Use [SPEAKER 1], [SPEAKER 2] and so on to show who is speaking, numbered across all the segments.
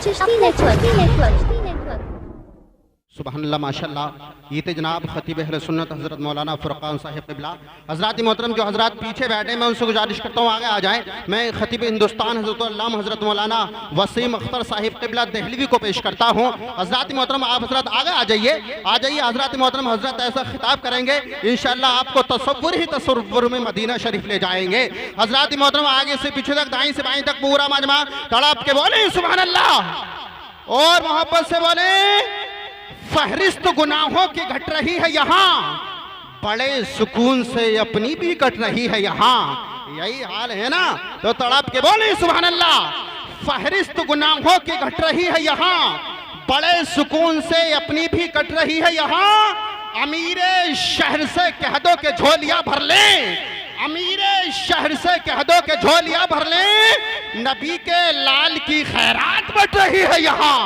[SPEAKER 1] Chishti network.
[SPEAKER 2] सुबहानल्लाह माशाल्लाह। ये थे जनाब खतीब अहले सुन्नत हज़रत मौलाना फ़ुरक़ान साहिब क़िबला। हज़रात मोहतरम जो हज़रात पीछे बैठे मैं उनसे गुजारिश करता हूँ आगे आ जाएँ। मैं खतीब हिंदुस्तान हज़रत अल्लामा हज़रत मौलाना वसीम अख्तर साहिब क़िबला दहलवी को पेश करता हूँ। हज़रात मोहतरम आप हज़रात आगे आ जाइए हज़रात मोहतरम। हज़रत ऐसा खिताब करेंगे इंशाअल्लाह आपको तसव्वुर में मदीना शरीफ ले जाएंगे। हज़रात मोहतरम आगे से पीछे तक दाएं से बाएं तक पूरा मजमा तड़प के बोले सुबहानल्लाह और मोहब्बत से बोले फहरिस्त गुनाहों की घट रही है यहाँ, बड़े सुकून से अपनी भी कट रही है यहाँ। यही हाल है ना, तो तड़प के बोले सुभान अल्लाह। फहरिस्त गुनाहों की घट रही है यहाँ, बड़े सुकून से अपनी भी कट रही है यहाँ। अमीरे शहर से कह दो के झोलियां भर लें, अमीरे शहर से कह दो के झोलियां भर लें। नबी के लाल की खैरात बट रही है यहाँ,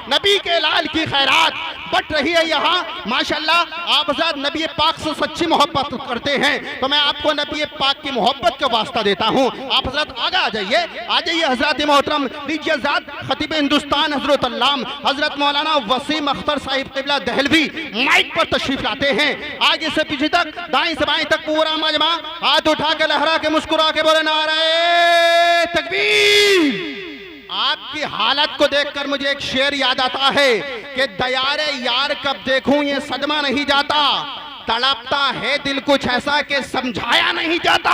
[SPEAKER 2] नबी के लाल की खैरात बट रही है यहाँ। माशाल्लाह आप हज़रत नबी पाक से सच्ची मोहब्बत करते हैं तो मैं आपको नबी पाक की मोहब्बत का वास्ता देता हूँ। आप हज़रत आगे आ जाइए हज़रत मोहतरम। लीजिए हज़रत खतीब हिंदुस्तान हज़रत अल्लामा हज़रत मौलाना वसीम अख्तर साहिब क़िबला दहलवी माइक पर तशरीफ लाते हैं। आगे से पीछे तक दाएं से बाएं तक पूरा मजमा हाथ उठा के लहरा के मुस्कुरा के बोले नारे तकबीर। आपकी हालत को देखकर मुझे एक शेर याद आता है कि दयारे यार कब देखूं ये सदमा नहीं जाता, तड़पता है दिल कुछ ऐसा कि समझाया नहीं जाता।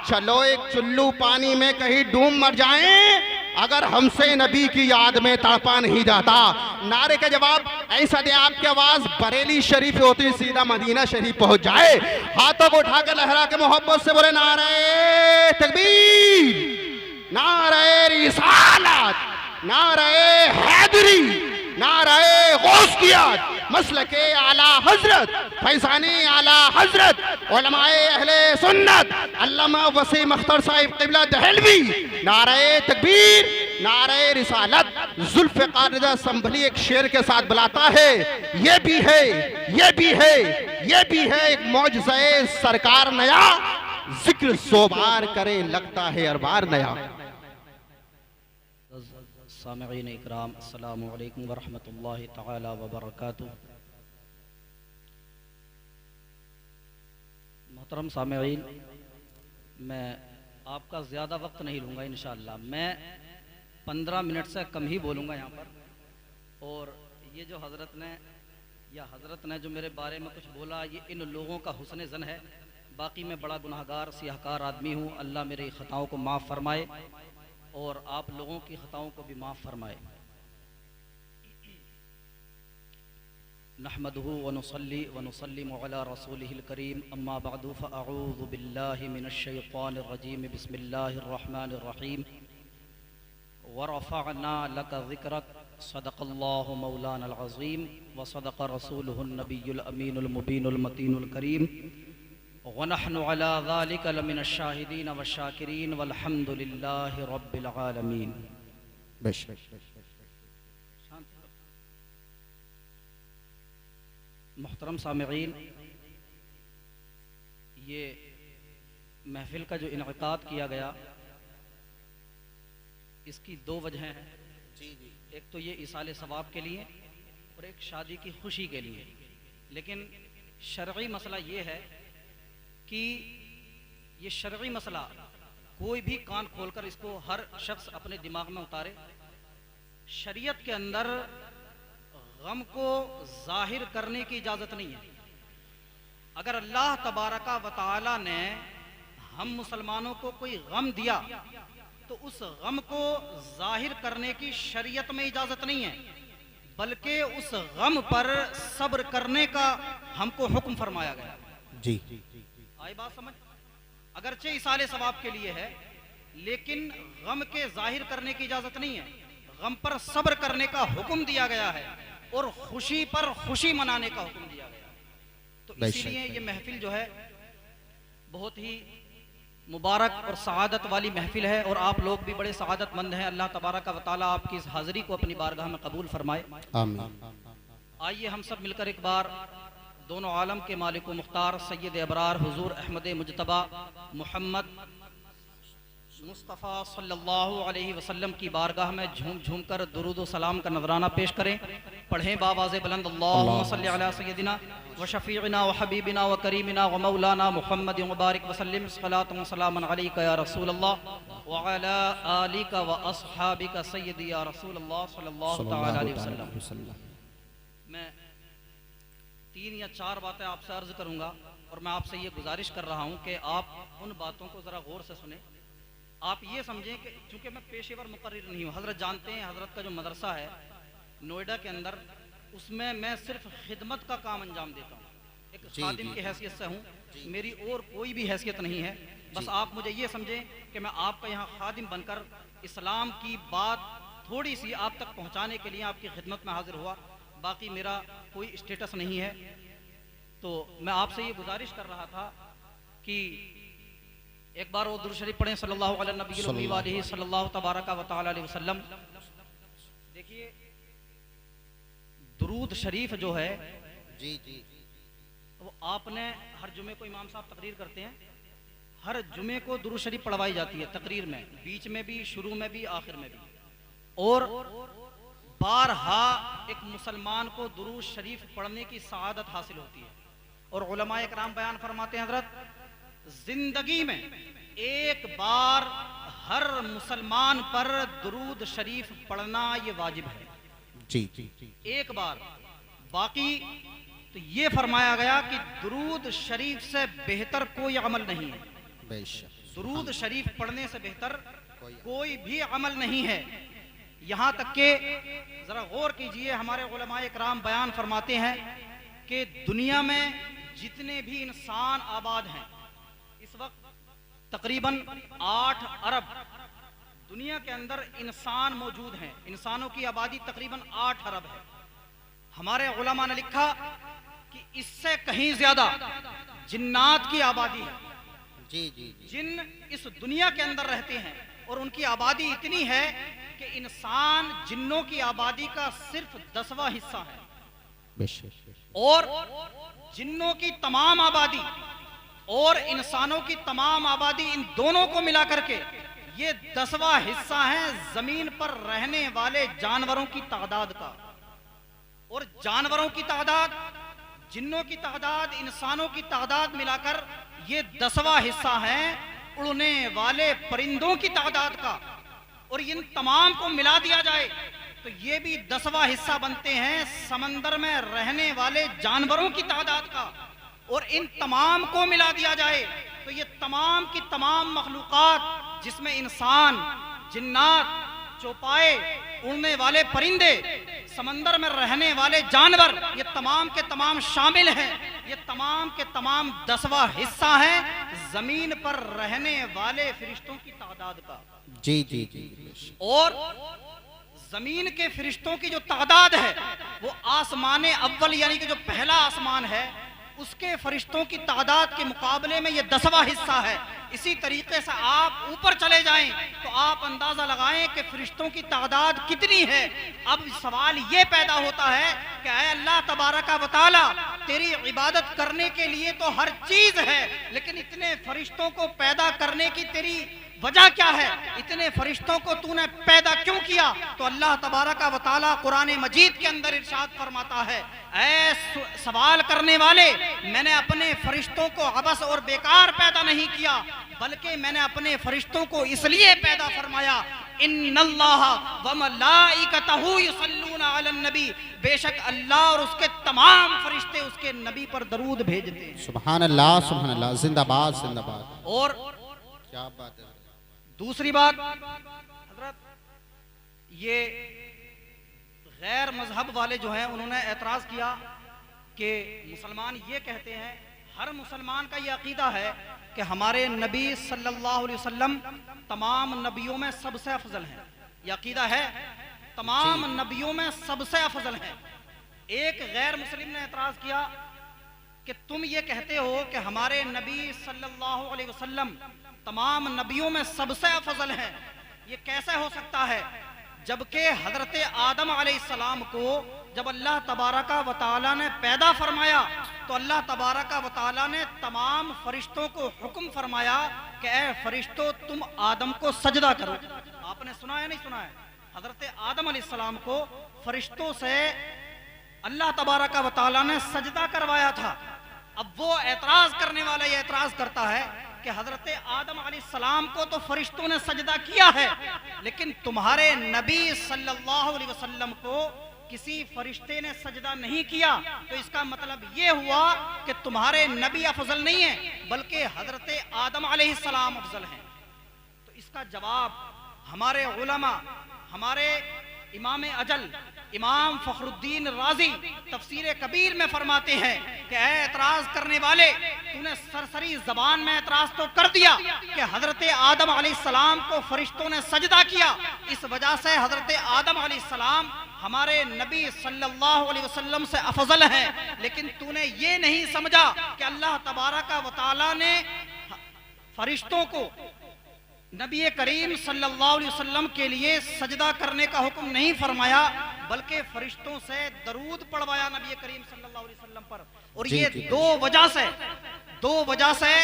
[SPEAKER 2] चलो एक चुल्लू पानी में कहीं डूब मर जाएं अगर हमसे नबी की याद में तड़पा नहीं जाता। नारे का जवाब ऐसा दे आपकी आवाज बरेली शरीफ होती सीधा मदीना शरीफ पहुंच जाए। हाथों को उठा के लहरा के मोहब्बत से बोले नारे तकबीर, नारे रिसालत, नारे हैदरी, नारे गौसियत, मसलके आला हजरत, फैज़ाने आला हजरत, उलमाए अहले सुन्नत अल्लामा वसीम अख्तर साहिब क़िबला दहलवी। नारे तकबीर, नारे रिसालत। जुल्फ़िकार रज़ा संभली एक शेर के साथ बुलाता है, ये भी है, ये भी है, ये भी है एक मौजज़े सरकार नया, जिक्र सोबार करे लगता है हर बार नया।
[SPEAKER 3] सामिईन इकराम अस्सलामु अलैकुम व रहमतुल्लाहि तआला व बरकातुहू। मोहतरम सामिईन, मैं आपका ज़्यादा वक्त नहीं लूँगा इंशाअल्लाह। मैं 15 मिनट से कम ही बोलूँगा यहाँ पर। और ये जो हज़रत ने जो मेरे बारे में कुछ बोला ये इन लोगों का हुस्न ज़न है। बाकी मैं बड़ा गुनाहगार सियाहकार आदमी हूँ। अल्लाह मेरी ख़ताओं को माफ़ फरमाए और आप लोगों की ख़ताओं को भी माफ़ फरमाए। नहमदुहु व नुसल्ली व नुसल्लिमु अला रसूलिहिल करीम, अम्मा बअदु फ़अऊज़ु बिल्लाहि मिनश शैतानिर रजीम, बिस्मिल्लाहिर रहमानिर रहीम। व रफ़अना लका ज़िक्रक, सदक़ल्लाहु मौलानल अज़ीम व सदक़ रसूलुहुन नबियुल अमीनुल मुबीनुल मतीनुल करीम। व नहनु अला ज़ालिका लमिनश शाहिदीन व शाकिरीन वल्हम्दुलिल्लाहि रब्बिल आलमीन। मुहतरम सामिईन, ये महफिल का जो इनक़ाद किया गया इसकी दो वजहें हैं। एक तो ये इसाले सवाब के लिए और एक शादी की खुशी के लिए। लेकिन शरई मसला ये है कि ये शरई मसला कोई भी कान खोलकर इसको हर शख्स अपने दिमाग में उतारे। शरीयत के अंदर गम को जाहिर करने की इजाज़त नहीं है। अगर अल्लाह तबारका व तआला ने हम मुसलमानों को कोई गम दिया तो उस गम को जाहिर करने की शरीयत में इजाज़त नहीं है, बल्कि उस गम पर सब्र करने का हमको हुक्म फरमाया गया।
[SPEAKER 2] जी
[SPEAKER 3] आई बात समझ? अगरचे इसाले सवाब के लिए है लेकिन गम के जाहिर करने की इजाज़त नहीं है। गम पर सब्र करने का हुक्म दिया गया है और खुशी पर खुशी मनाने का हुक्म दिया गया। तो इसीलिए ये महफिल जो है बहुत ही मुबारक और सआदत वाली महफिल है और आप लोग भी बड़े सआदतमंद हैं। अल्लाह तबारक व तआला आपकी इस हाज़िरी को अपनी बारगाह में कबूल फरमाए, आमीन। आइए हम सब मिलकर एक बार दोनों आलम के मालिक व मुख्तार सैयद अबरार हुजूर अहमद मुजतबा मोहम्मद मुस्तफ़ा सल्लल्लाहु अलैहि वसल्लम की बारगाह में झूम झूम कर दुरूद व सलाम का नजराना पेश करें। पढ़ें बावाज़े बुलंद अल्लाहुम्मा सल्लि अला सय्यदिना व शफ़ीइना व हबीबिना व करीमिना व मौलाना मुहम्मद मुबारक वसल्लम सलातु व सलामन अलैका या रसूल अल्लाह व अला आलिका व अस्हाबिका सय्यदी या रसूल अल्लाह सल्लल्लाहु तआला अलैहि वसल्लम। मैं 3 या 4 बातें आपसे अर्ज करूंगा और मैं आपसे ये गुजारिश कर रहा हूँ कि आप उन बातों को ज़रा गौर से सुने। आप ये समझें कि चूंकि मैं पेशेवर मुकर्रिर नहीं हूँ, हज़रत जानते हैं हज़रत का जो मदरसा है नोएडा के अंदर, उसमें मैं सिर्फ खिदमत का काम अंजाम देता हूँ, एक खादिम की हैसियत से हूँ, मेरी और कोई भी हैसियत नहीं है। बस आप मुझे ये समझें कि मैं आपका यहाँ खादिम बनकर इस्लाम की बात थोड़ी सी आप तक पहुँचाने के लिए आपकी खिदमत में हाजिर हुआ, बाकी मेरा कोई स्टेटस नहीं है। तो मैं आपसे ये गुजारिश कर रहा था कि एक बार वो दुरूद शरीफ पढ़ें सल्लल्लाहु अलैहि नबी सल्लल्लाहु तबारक व तआला अलैहि वसल्लम। देखिए दुरूद शरीफ जो है
[SPEAKER 2] जी जी
[SPEAKER 3] वो आपने हर जुमे को इमाम साहब तकरीर करते हैं, हर जुमे को दुरूद शरीफ पढ़वाई जाती है तकरीर में, बीच में भी, शुरू में भी, आखिर में भी। और बारहा एक मुसलमान को दुरूद शरीफ पढ़ने की सआदत हासिल होती है। और उलमाए इकराम बयान फरमाते हैं हजरत, जिंदगी में एक बार हर मुसलमान पर दुरूद शरीफ पढ़ना ये वाजिब है
[SPEAKER 2] जी जी
[SPEAKER 3] एक बार। बाकी तो ये फरमाया गया कि दुरूद शरीफ से बेहतर कोई अमल नहीं है,
[SPEAKER 2] बेशक
[SPEAKER 3] दुरूद शरीफ पढ़ने से बेहतर कोई भी अमल नहीं है। यहाँ तक के जरा गौर कीजिए, हमारे उलमाए इकराम बयान फरमाते हैं कि दुनिया में जितने भी इंसान आबाद हैं, इस वक्त तकरीबन 8 अरब दुनिया के अंदर इंसान मौजूद हैं, इंसानों की आबादी तकरीबन 8 अरब है। हमारे उलमा ने लिखा कि इससे कहीं ज्यादा जिन्नात की आबादी है।
[SPEAKER 2] जी जी
[SPEAKER 3] जिन इस दुनिया के अंदर रहते हैं और उनकी आबादी इतनी है कि इंसान जिन्नों की आबादी का सिर्फ 10वां हिस्सा है,
[SPEAKER 2] बेशक।
[SPEAKER 3] और जिन्नों की तमाम आबादी और इंसानों की तमाम आबादी, इन दोनों को मिला करके ये 10वां हिस्सा है जमीन पर रहने वाले जानवरों की तादाद का। और जानवरों की तादाद, जिन्नों की तादाद, इंसानों की तादाद मिलाकर ये 10वां हिस्सा है उड़ने वाले परिंदों की तादाद का। और इन तमाम को मिला दिया जाए तो ये भी 10वां हिस्सा बनते हैं समंदर में रहने वाले जानवरों की तादाद का। और इन तमाम को मिला दिया जाए तो ये तमाम की तमाम मखलूकात, जिसमें इंसान, जिन्नात, चौपाए, उड़ने वाले परिंदे, समंदर में रहने वाले जानवर, ये तमाम के तमाम शामिल हैं। ये तमाम के तमाम 10वां हिस्सा है जमीन पर रहने वाले फरिश्तों की तादाद का।
[SPEAKER 2] जी जी जी।
[SPEAKER 3] और जमीन के फरिश्तों की जो तादाद है वो आसमान अव्वल यानी कि जो पहला आसमान है उसके फरिश्तों की तादाद के मुकाबले में ये 10वां हिस्सा है। इसी तरीके से आप ऊपर चले जाएं तो आप अंदाजा लगाएं कि फरिश्तों की तादाद कितनी है। अब सवाल ये पैदा होता है कि ऐ अल्लाह तबारका व तआला, तेरी इबादत करने के लिए तो हर चीज है, लेकिन इतने फरिश्तों को पैदा करने की तेरी वजह क्या है? इतने फरिश्तों को तूने पैदा क्यों किया? तो अल्लाह तबारका व तआला कुरान मजीद के अंदर इरशाद फरमाता है, ऐ सवाल करने वाले, मैंने अपने फरिश्तों को अबस और बेकार पैदा नहीं किया, बल्कि मैंने अपने फरिश्तों को इसलिए पैदा फरमाया, इन्नल्लाह व मलाइकतहू युसल्लूना अलन नबी, बेशक अल्लाह और उसके तमाम फरिश्ते उसके नबी पर दरूद भेजते हैं।
[SPEAKER 2] सुभान अल्लाह, सुभान अल्लाह, जिंदाबाद जिंदाबाद।
[SPEAKER 3] और
[SPEAKER 2] क्या बात है।
[SPEAKER 3] दूसरी बात हजरत, ये गैर मजहब वाले जो हैं उन्होंने एतराज किया कि मुसलमान ये कहते हैं, हर मुसलमान का ये अकीदा है कि हमारे नबी सल्लल्लाहु अलैहि वसल्लम तमाम नबियों में सबसे अफजल हैं। ये अकीदा है, तमाम नबियों में सबसे अफजल हैं। एक गैर मुस्लिम ने एतराज किया कि तुम ये कहते हो कि हमारे नबी सल्लल्लाहु अलैहि वसल्लम तमाम नबियों में सबसे अफजल हैं, ये कैसे हो सकता है? जबकि हजरत आदम अलैहिस्सलाम को जब अल्लाह तबारका व तआला ने पैदा फरमाया तो अल्लाह तबारका व तआला ने तमाम फरिश्तों को हुक्म फरमाया कि ऐ फरिश्तों तुम आदम को सजदा करो। आपने सुना है नहीं सुना है? हजरत आदम अलैहिस्सलाम को फरिश्तों से अल्लाह तबारक व तआला ने सजदा करवाया था। अब वो एतराज करने वाला ये एतराज करता है कि हजरत आदम अलैहिस्सलाम को तो फरिश्तों ने सजदा किया है, लेकिन तुम्हारे नबी सल्लल्लाहु अलैहि वसल्लम को किसी फरिश्ते ने सजदा नहीं किया। तो इसका मतलब ये हुआ कि तुम्हारे नबी अफजल नहीं है, बल्कि हजरत आदम अलैहिस्सलाम अफजल हैं। तो इसका जवाब हमारे उलमा, हमारे इमाम अजल इमाम फखरुद्दीन राजी तफसीर कबीर में फरमाते हैं कि ऐ एतराज करने वाले, तूने सरसरी जबान में एतराज तो कर दिया कि हजरत आदम अलैहिस्सलाम को फरिश्तों ने सजदा किया, इस वजह से हजरत आदम अलैहिस्सलाम हमारे नबी सल्लल्लाहु अलैहि वसल्लम से अफजल हैं, लेकिन तूने ये नहीं समझा कि अल्लाह तबारक व तआला ने फरिश्तों को नबी करीम सल्लल्लाहु अलैहि वसल्लम के लिए सजदा करने का हुक्म नहीं फरमाया, बल्कि फरिश्तों से दरूद पढ़वाया नबी करीम सल्लल्लाहु अलैहि वसल्लम पर। और ये दो वजह से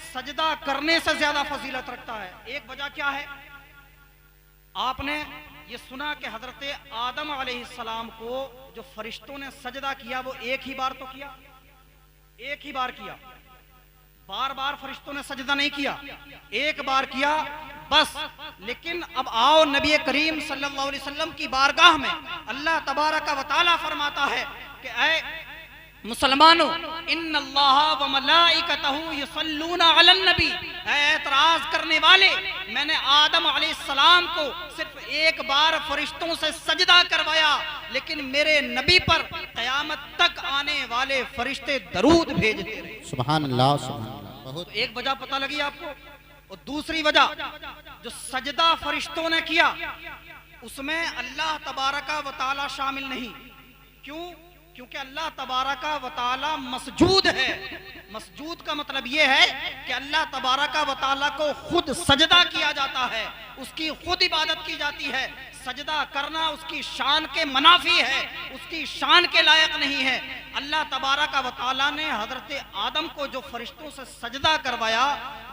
[SPEAKER 3] सजदा करने से ज्यादा फजीलत रखता है। एक वजह क्या है? आपने ये सुना कि हजरत आदम अलैहिस्सलाम को जो फरिश्तों ने सजदा किया वो एक ही बार तो किया, एक ही बार किया, बार बार फरिश्तों ने सजदा नहीं किया, एक बार किया बस। लेकिन अब आओ नबी करीम सल्लल्लाहु अलैहि वसल्लम की बारगाह में अल्लाह तबारक व तआला फरमाता है कि ऐ मुसलमानों, इन्नल्लाह व मलाइकतहु युसल्लूना अलन नबी, एतराज करने वाले, मैंने आदम अलैहिस्सलाम को सिर्फ एक बार फरिश्तों से सजदा करवाया, लेकिन मेरे नबी पर क़यामत तक आने वाले फरिश्ते दरूद भेजते रहे।
[SPEAKER 2] सुभान अल्लाह, सुभान अल्लाह। बहुत
[SPEAKER 3] तो एक वजह पता लगी आपको। और दूसरी वजह, जो सजदा फरिश्तों ने किया उसमें अल्लाह तबारका व तआला शामिल नहीं। क्यों? क्योंकि अल्लाह तबारका व तआला मसजूद है। मसजूद का मतलब यह है कि अल्लाह तबारका व तआला को खुद सजदा किया जाता है, उसकी खुद इबादत की जाती है। सजदा करना उसकी शान के मनाफी है, उसकी शान के लायक नहीं है। अल्लाह तबारका व तआला ने हजरत आदम को जो फरिश्तों से सजदा करवाया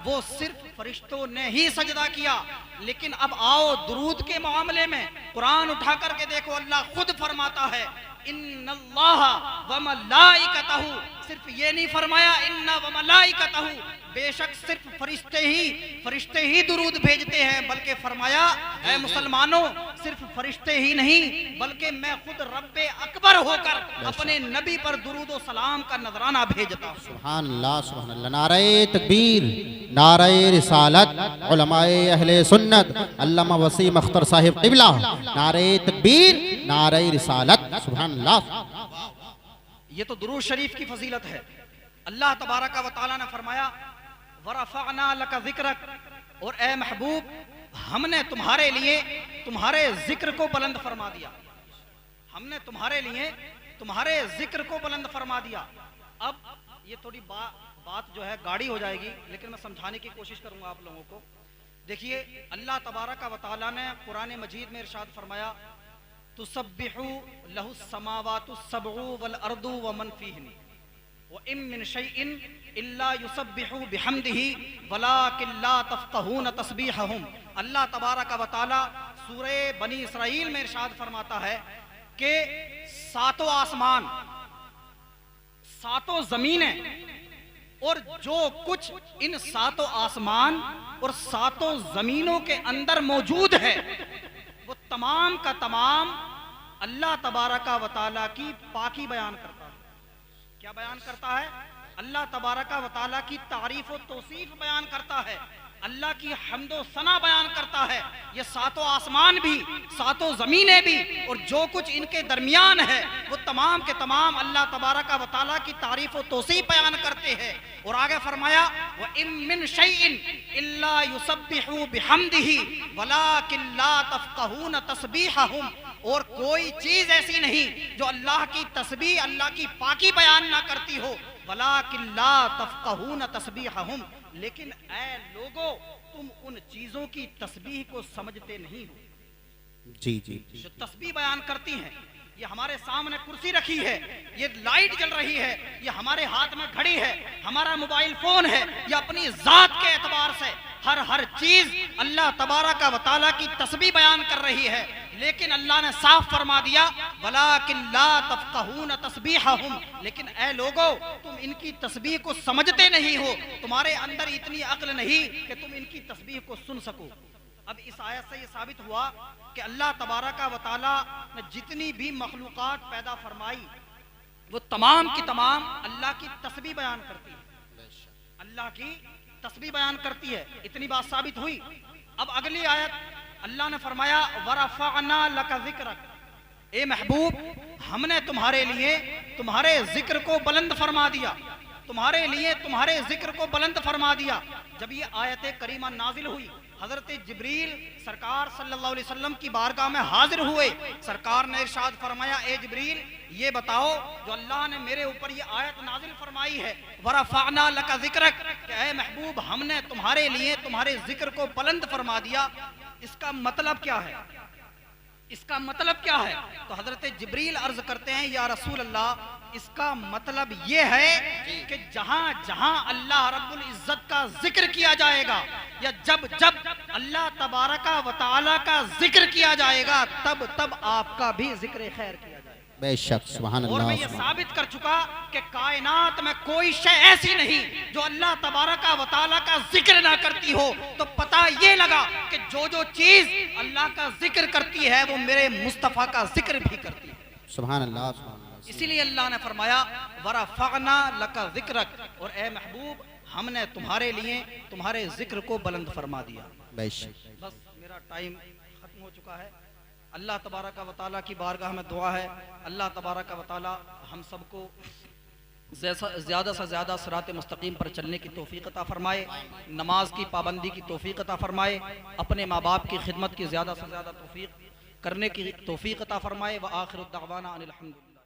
[SPEAKER 3] वो सिर्फ फरिश्तों ने ही सजदा किया। लेकिन अब आओ दुरूद के मामले में कुरान उठा करके देखो, अल्लाह खुद फरमाता है इन्नल्लाह व मलाइकतहु, सिर्फ ये नहीं फरमाया इन्ना व मलाइकतहु, बेशक सिर्फ फरिश्ते ही दुरूद भेजते हैं, बल्कि फरमाया ऐ मुसलमानों, सिर्फ फरिश्ते ही नहीं बल्कि मैं खुद रब्बे अकबर होकर अपने नबी पर दुरूद और सलाम का नजराना भेजता हूं।
[SPEAKER 2] सुभान अल्लाह, सुभान अल्लाह। नारे तकबीर, नारे रिसालत, उलमाए अहले सुन्नत, अल्लामा वसीम अख्तर साहिब क़िबला, नारे तकबीर, नारे रिसालत, सुभान अल्लाह।
[SPEAKER 3] ये तो दुरूद शरीफ की फजीलत है। अल्लाह तबारका व तआला ने फरमाया वरफ़अना लका ज़िक्रक, और ए महबूब हमने तुम्हारे लिए तुम्हारे जिक्र को बुलंद फरमा दिया। हमने तुम्हारे लिए तुम्हारे जिक्र को बुलंद फरमा दिया। अब ये थोड़ी बात जो है गाढ़ी हो जाएगी, लेकिन मैं समझाने की कोशिश करूंगा आप लोगों को। देखिए, अल्लाह तबारका व तआला ने कुरान मजीद में इरशाद फरमाया तुसब्बिहु लहु समावातु सबउ वल अर्दु व मन फीहिन व इम मिन शैइन इल्ला युसब्बिहु बिहम्दिही वलाकिन ला तफ़क़हून तस्बीहहुम। अल्लाह तबारक व तआला सूरह बनी इसराइल में इरशाद फरमाता है कि सातों आसमान, सातों जमीनें और जो कुछ इन सातों आसमान और सातों जमीनों के अंदर मौजूद है वो तमाम का तमाम अल्लाह तबारका व तआला की पाकी बयान करता है। क्या बयान करता है? अल्लाह तबारका व तआला की तारीफ और तौसीफ बयान करता है, अल्लाह की हम्दो सना बयान करता है। ये सातों आसमान भी, सातों जमीनें भी और जो कुछ इनके दरमियान है वो तमाम के तमाम अल्लाह तबारका व तआला की तारीफ और तौसीफ बयान करते हैं। और आगे फरमाया व इम मिन शैइन इल्ला युसब्बिहु बिहम्दिही वलाकिन ला तफ़क़हून तस्बीहहुम, और कोई चीज ऐसी नहीं जो अल्लाह की तस्बीह, अल्लाह की पाकी बयान ना करती हो। वलाकिन ला तफ़क़हून तस्बीहहुम, लेकिन ऐ लोगों तुम उन चीजों की तस्बीह को समझते नहीं हो।
[SPEAKER 2] जी जी,
[SPEAKER 3] जो तस्बीह बयान करती हैं, ये हमारे सामने कुर्सी रखी है, ये लाइट जल रही है, ये हमारे हाथ में घड़ी है, हमारा मोबाइल फोन है, ये अपनी जात के एतबार से हर चीज अल्लाह तबारक व तआला की तस्बीह बयान कर रही है। लेकिन अल्लाह ने साफ फरमा दिया, वलाकिन ला तफक़हून तस्बीहहुम, लेकिन ए लोगो तुम इनकी तस्बीह को समझते नहीं हो, तुम्हारे अंदर इतनी अक्ल नहीं कि तुम इनकी तस्बीह को सुन सको। अब इस आयत से ये साबित हुआ कि अल्लाह तबारक व तआला ने जितनी भी मखलूक़ात पैदा फरमाई वो तमाम की तमाम अल्लाह की तस्बीह बयान करती है, अल्लाह की तस्बीह बयान करती है। इतनी बात साबित हुई। अब अगली आयत अल्लाह ने फरमाया वरफ़अना लका ज़िक्रक, ए महबूब हमने तुम्हारे लिए तुम्हारे जिक्र को बुलंद फरमा दिया, तुम्हारे लिए तुम्हारे जिक्र को बुलंद फरमा दिया। जब ये आयत करीमा नाजिल हुई, हजरत जिब्रील सरकार सल्लल्लाहु अलैहि वसल्लम की बारगाह में हाजिर हुए। सरकार ने इरशाद फरमाया, ए जिब्रील ये बताओ जो अल्लाह ने मेरे ऊपर ये आयत नाजिल फरमाई है वरफ़अना लका ज़िक्रक, कि ए महबूब हमने तुम्हारे लिए तुम्हारे जिक्र को बुलंद फरमा दिया, इसका मतलब क्या है? इसका मतलब क्या है? तो हजरत जिब्रील अर्ज करते हैं, या रसूल अल्लाह इसका मतलब ये है कि जहां जहां अल्लाह रब्बुल इज्जत का जिक्र किया जाएगा या जब जब अल्लाह तबारका व तआला का जिक्र किया जाएगा तब तब आपका भी जिक्र खैर किया जाएगा।
[SPEAKER 2] बेशक सुभान
[SPEAKER 3] और मैं ये
[SPEAKER 2] अल्लाह।
[SPEAKER 3] साबित कर चुका कि कायनात में कोई शय ऐसी नहीं जो अल्लाह तबारका व तआला का जिक्र ना करती हो। तो पता ये लगा कि जो चीज अल्लाह का जिक्र करती है वो मेरे मुस्तफा का जिक्र भी करती है।
[SPEAKER 2] सुभान अल्लाह, सुभान अल्लाह।
[SPEAKER 3] इसीलिए अल्लाह ने फरमाया वरफ़अना लका ज़िक्रक, और ए महबूब हमने तुम्हारे लिए तुम्हारे जिक्र को बुलंद फरमा दिया।
[SPEAKER 2] बेशक।
[SPEAKER 3] बस मेरा टाइम खत्म हो चुका है। अल्लाह तबारक व तआला की बारगाह में दुआ है, अल्लाह तबारक व तआला हम सबको ज़्यादा से ज़्यादा सिरात मुस्तकीम पर चलने की तौफीक अता फरमाए, नमाज की पाबंदी की तौफीक अता फरमाए, अपने माँ बाप की खिदमत की ज़्यादा से ज़्यादा तौफीक करने की तौफीक अता फरमाए। व आखिर दावाना अनिल हम्दुलिल्लाह।